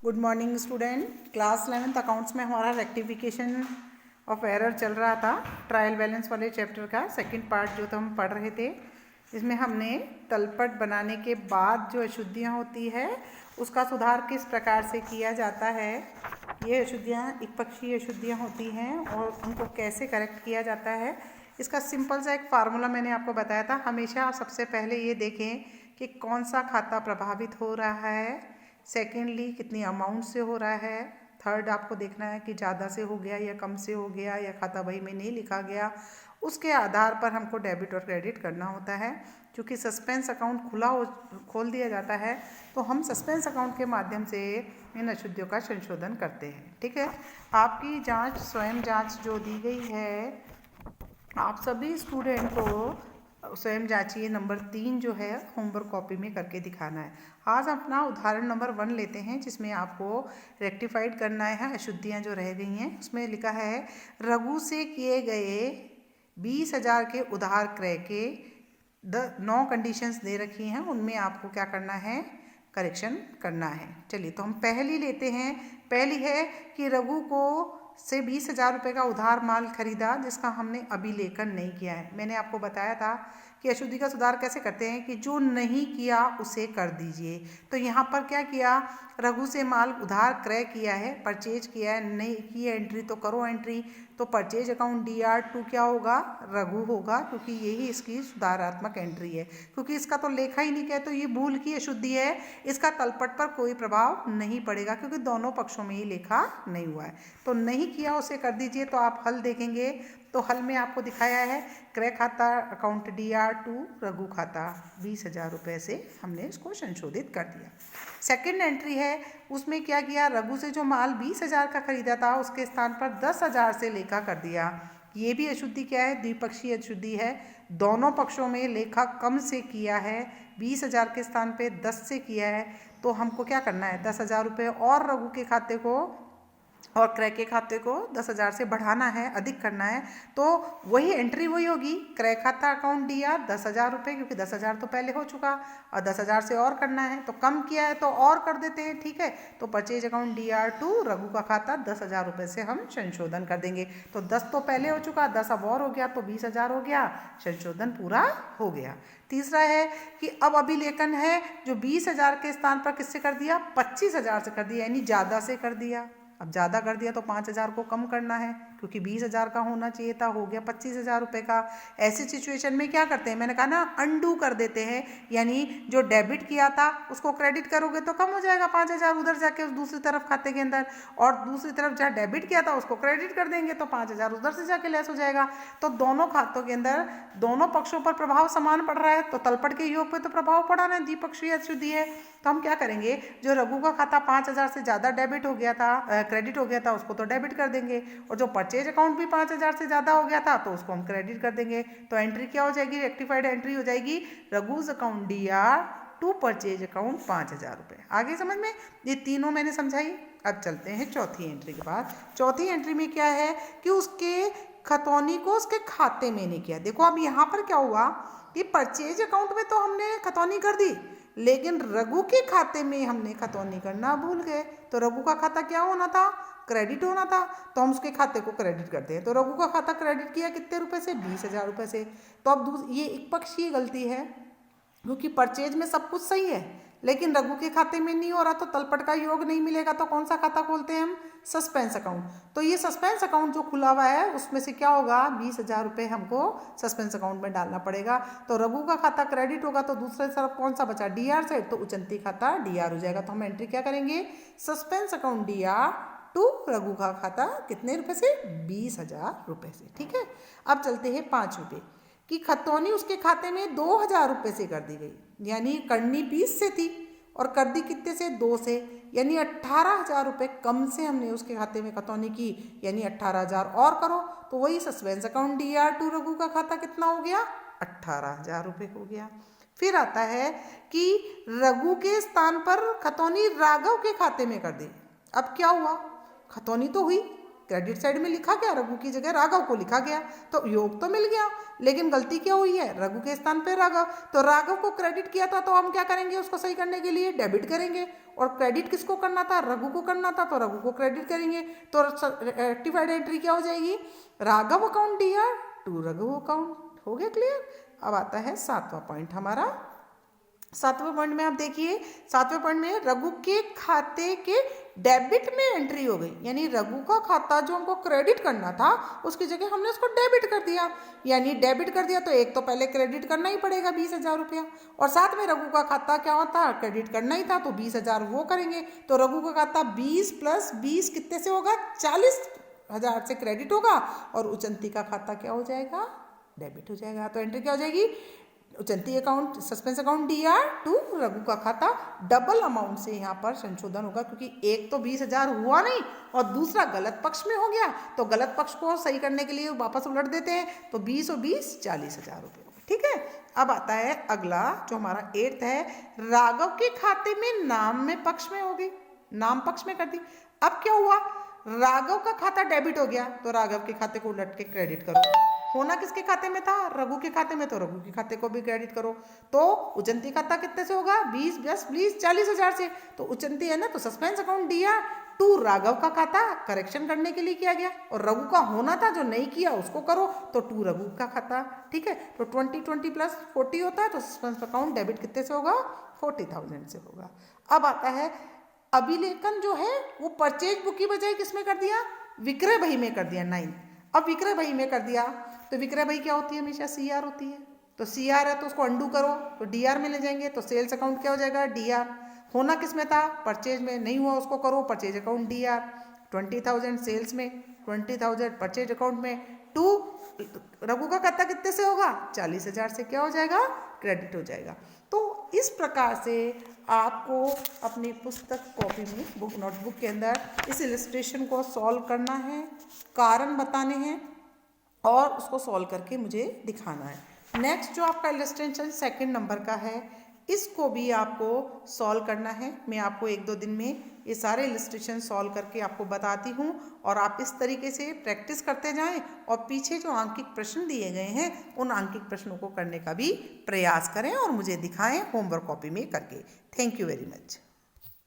Good morning student. Class 11th accounts में हमारा rectification of error चल रहा था। ट्रायल बैलेंस वाले चैप्टर का सेकंड पार्ट जो हम पढ़ रहे थे, इसमें हमने तलपट बनाने के बाद जो अशुद्धियाँ होती है उसका सुधार किस प्रकार से किया जाता है। ये अशुद्धियाँ एकपक्षीय अशुद्धियाँ होती हैं और उनको कैसे करेक्ट किया जाता है, इसका सिंपल सा एक फार्मूला मैंने आपको बताया था। हमेशा सबसे पहले ये देखें कि कौन सा खाता प्रभावित हो रहा है, सेकेंडली कितनी अमाउंट से हो रहा है, थर्ड आपको देखना है कि ज़्यादा से हो गया या कम से हो गया या खाता बही में नहीं लिखा गया। उसके आधार पर हमको डेबिट और क्रेडिट करना होता है। क्योंकि सस्पेंस अकाउंट खोल दिया जाता है तो हम सस्पेंस अकाउंट के माध्यम से इन अशुद्धियों का संशोधन करते हैं। ठीक है, आपकी जांच स्वयं जांच जो दी गई है, आप सभी स्टूडेंट को स्वयं जांचिए। नंबर 3 जो है होमवर्क कॉपी में करके दिखाना है। आज अपना उदाहरण नंबर 1 लेते हैं, जिसमें आपको रेक्टिफाइड करना है अशुद्धियाँ जो रह गई हैं। उसमें लिखा है रघु से किए गए 20,000 के उधार क्रय के 9 कंडीशंस दे रखी हैं, उनमें आपको क्या करना है, करेक्शन करना है। चलिए तो हम पहली लेते हैं। पहली है कि रघु को से 20,000 रुपये का उधार माल खरीदा जिसका हमने अभिलेखन नहीं किया है। मैंने आपको बताया था कि अशुद्धि का सुधार कैसे करते हैं कि जो नहीं किया उसे कर दीजिए। तो यहाँ पर क्या किया, रघु से माल उधार क्रय किया है, परचेज किया है, नहीं की है एंट्री तो करो एंट्री। तो परचेज अकाउंट DR2 क्या होगा, रघु होगा, क्योंकि यही इसकी सुधारात्मक एंट्री है। क्योंकि इसका तो लेखा ही नहीं किया तो ये भूल की अशुद्धि है, इसका तलपट पर कोई प्रभाव नहीं पड़ेगा क्योंकि दोनों पक्षों में ही लेखा नहीं हुआ है। तो नहीं किया उसे कर दीजिए। तो आप हल देखेंगे तो हल में आपको दिखाया है क्रय खाता अकाउंट DR2 रघु खाता 20,000 रुपये से हमने इसको संशोधित कर दिया। सेकंड एंट्री है, उसमें क्या किया, रघु से जो माल 20,000 का खरीदा था उसके स्थान पर 10,000 से लेखा कर दिया। ये भी अशुद्धि क्या है, द्विपक्षीय अशुद्धि है। दोनों पक्षों में लेखा कम से किया है, 20,000 के स्थान पे 10 से किया है। तो हमको क्या करना है, 10,000 रुपये और रघु के खाते को और क्रय के खाते को 10,000 से बढ़ाना है, अधिक करना है। तो वही एंट्री वही होगी, क्रय खाता अकाउंट DR 10,000 रुपये, क्योंकि 10,000 तो पहले हो चुका और 10,000 से और करना है तो कम किया है तो और कर देते हैं। ठीक है, तो परचेज अकाउंट DR2 रघु का खाता 10,000 रुपये से हम संशोधन कर देंगे। तो 10 तो पहले हो चुका, 10 अब और हो गया तो 20,000 हो गया, संशोधन पूरा हो गया। तीसरा है कि अब अभिलेखन है जो 20,000 के स्थान पर किससे कर दिया, 25,000 से कर दिया, यानी ज़्यादा से कर दिया। अब ज़्यादा कर दिया तो 5,000 को कम करना है, क्योंकि 20,000 का होना चाहिए था, हो गया 25,000 रुपये का। ऐसी सिचुएशन में क्या करते हैं, मैंने कहा ना अनडू कर देते हैं, यानी जो डेबिट किया था उसको क्रेडिट करोगे तो कम हो जाएगा 5,000 उधर जाके उस दूसरी तरफ खाते के अंदर, और दूसरी तरफ जहाँ डेबिट किया था उसको क्रेडिट कर देंगे तो 5,000 उधर से जाके लेस हो जाएगा। तो दोनों खातों के अंदर दोनों पक्षों पर प्रभाव समान पड़ रहा है, तो तलपट के योग पे तो प्रभाव पड़ा ना, द्विपक्षीय अशुद्धि है। तो हम क्या करेंगे, जो रघु का खाता 5,000 से ज़्यादा डेबिट हो गया था, क्रेडिट हो गया था, उसको तो डेबिट कर देंगे, और जो परचेज अकाउंट भी 5,000 से ज़्यादा हो गया था तो उसको हम क्रेडिट कर देंगे। तो एंट्री क्या हो जाएगी, रेक्टिफाइड एंट्री हो जाएगी, रघुज अकाउंट DR2 परचेज अकाउंट 5,000 रुपये। आगे समझ में, ये तीनों मैंने समझाई। अब चलते हैं चौथी एंट्री के बाद। चौथी एंट्री में क्या है कि उसके खतौनी को उसके खाते में नहीं किया। देखो अब यहाँ पर क्या हुआ कि परचेज अकाउंट में तो हमने खतौनी कर दी, लेकिन रघु के खाते में हमने खतौनी करना भूल गए। तो रघु का खाता क्या होना था, क्रेडिट होना था, तो हम उसके खाते को क्रेडिट करते हैं। तो रघु का खाता क्रेडिट किया कितने रुपए से, 20,000 रुपये से। तो अब ये एक पक्षीय गलती है, क्योंकि परचेज में सब कुछ सही है लेकिन रघु के खाते में नहीं हो रहा, तो तलपट का योग नहीं मिलेगा। तो कौन सा खाता खोलते हैं हम, सस्पेंस अकाउंट। तो ये सस्पेंस अकाउंट जो खुला हुआ है उसमें से क्या होगा, 20,000 रुपये हमको सस्पेंस अकाउंट में डालना पड़ेगा। तो रघु का खाता क्रेडिट होगा तो दूसरे तरफ कौन सा बचा, DR साइड, तो उचंती खाता DR हो जाएगा। तो हम एंट्री क्या करेंगे, सस्पेंस अकाउंट DR2 रघु का खाता कितने रुपये से, 20,000 रुपये से। ठीक है, अब चलते हैं 5 रुपये की खतौनी उसके खाते में 2,000 रुपये से कर दी गई, यानी करनी 20 से थी और कर दी कितने से, 2 से, यानी 18,000 रुपये कम से हमने उसके खाते में खतौनी की, यानी 18,000 और करो तो वही सस्पेंस अकाउंट DR2 रघु का खाता कितना हो गया, 18,000 रुपये हो गया। फिर आता है कि रघु के स्थान पर खतौनी राघव के खाते में कर दी। अब क्या हुआ, खतौनी तो हुई, क्रेडिट साइड में लिखा गया, रघु की जगह राघव को लिखा गया, तो योग तो मिल गया, लेकिन गलती क्या हुई है, रघु के स्थान पे राघव। तो राघव को क्रेडिट किया था तो हम क्या करेंगे, उसको सही करने के लिए डेबिट करेंगे, और क्रेडिट किसको करना था, रघु को करना था, तो रघु को क्रेडिट करेंगे। तो रेक्टिफाइड एंट्री क्या हो जाएगी, Raghav account DR to Raghu account. हो गया क्लियर। अब आता है 7वां पॉइंट हमारा। 7वें पॉइंट में आप देखिए, 7वें पॉइंट में रघु के खाते के डेबिट में एंट्री हो गई, यानी रघु का खाता जो हमको क्रेडिट करना था उसकी जगह हमने उसको डेबिट कर दिया। यानी डेबिट कर दिया तो एक तो पहले क्रेडिट करना ही पड़ेगा 20,000 रुपया, और साथ में रघु का खाता क्या होता, क्रेडिट करना ही था, तो 20,000 वो करेंगे। तो रघु का खाता 20 + 20 कितने से होगा, 40,000 से क्रेडिट होगा, और उचंती का खाता क्या हो जाएगा, डेबिट हो जाएगा। तो एंट्री क्या हो जाएगी, उचंती account suspense account DR to Raghu का खाता। डबल अमाउंट से यहाँ पर संशोधन होगा, क्योंकि एक तो 20,000 हुआ नहीं और दूसरा गलत पक्ष में हो गया, तो गलत पक्ष को सही करने के लिए वापस उलट देते हैं, तो 20 और 20 40,000 रुपये। ठीक है। अब आता है अगला जो हमारा 8th है, राघव के खाते में नाम में पक्ष में हो गई, नाम पक्ष में कर दी। अब क्या हुआ, राघव का खाता डेबिट हो गया, तो राघव के खाते को उलट के क्रेडिट करो। होना किसके खाते में था, रघु के खाते में, तो रघु के खाते को भी क्रेडिट करो। तो उचंती खाता कितने से होगा, 20 + 20 40,000 से। तो उचंती है ना, तो suspense account DR to Raghav का खाता करेक्शन करने के लिए किया गया, और रघु का होना था जो नहीं किया उसको करो, तो टू रघु का खाता। ठीक है। तो 20 + 40 होता है, तो सस्पेंस अकाउंट डेबिट कितने से होगा, 40,000 से होगा। अब आता है अभिलेखन जो है वो परचेज बुक की बजाय किसमें कर दिया, विक्रय बही में कर दिया 9। अब विक्रय बही में कर दिया, तो विक्रय बही क्या होती है, हमेशा CR होती है, तो CR है तो उसको अंडू करो तो DR में ले जाएंगे, तो सेल्स अकाउंट क्या हो जाएगा, DR। होना किस में था, परचेज में, नहीं हुआ उसको करो परचेज अकाउंट DR। 20,000 सेल्स में, 20,000 परचेज अकाउंट में, टू रघु का खाता कितने से होगा, 40,000 से क्या हो जाएगा, क्रेडिट हो जाएगा। तो इस प्रकार से आपको अपनी पुस्तक कॉपी में बुक नोटबुक के अंदर इस इलस्ट्रेशन को सॉल्व करना है, कारण बताने हैं और उसको सॉल्व करके मुझे दिखाना है। नेक्स्ट जो आपका इलस्ट्रेशन 2nd नंबर का है, इसको भी आपको सॉल्व करना है। मैं आपको 1-2 दिन में ये सारे इलस्ट्रेशन सॉल्व करके आपको बताती हूँ, और आप इस तरीके से प्रैक्टिस करते जाएं और पीछे जो आंकिक प्रश्न दिए गए हैं उन आंकिक प्रश्नों को करने का भी प्रयास करें और मुझे दिखाएं होमवर्क कॉपी में करके। Thank you very much.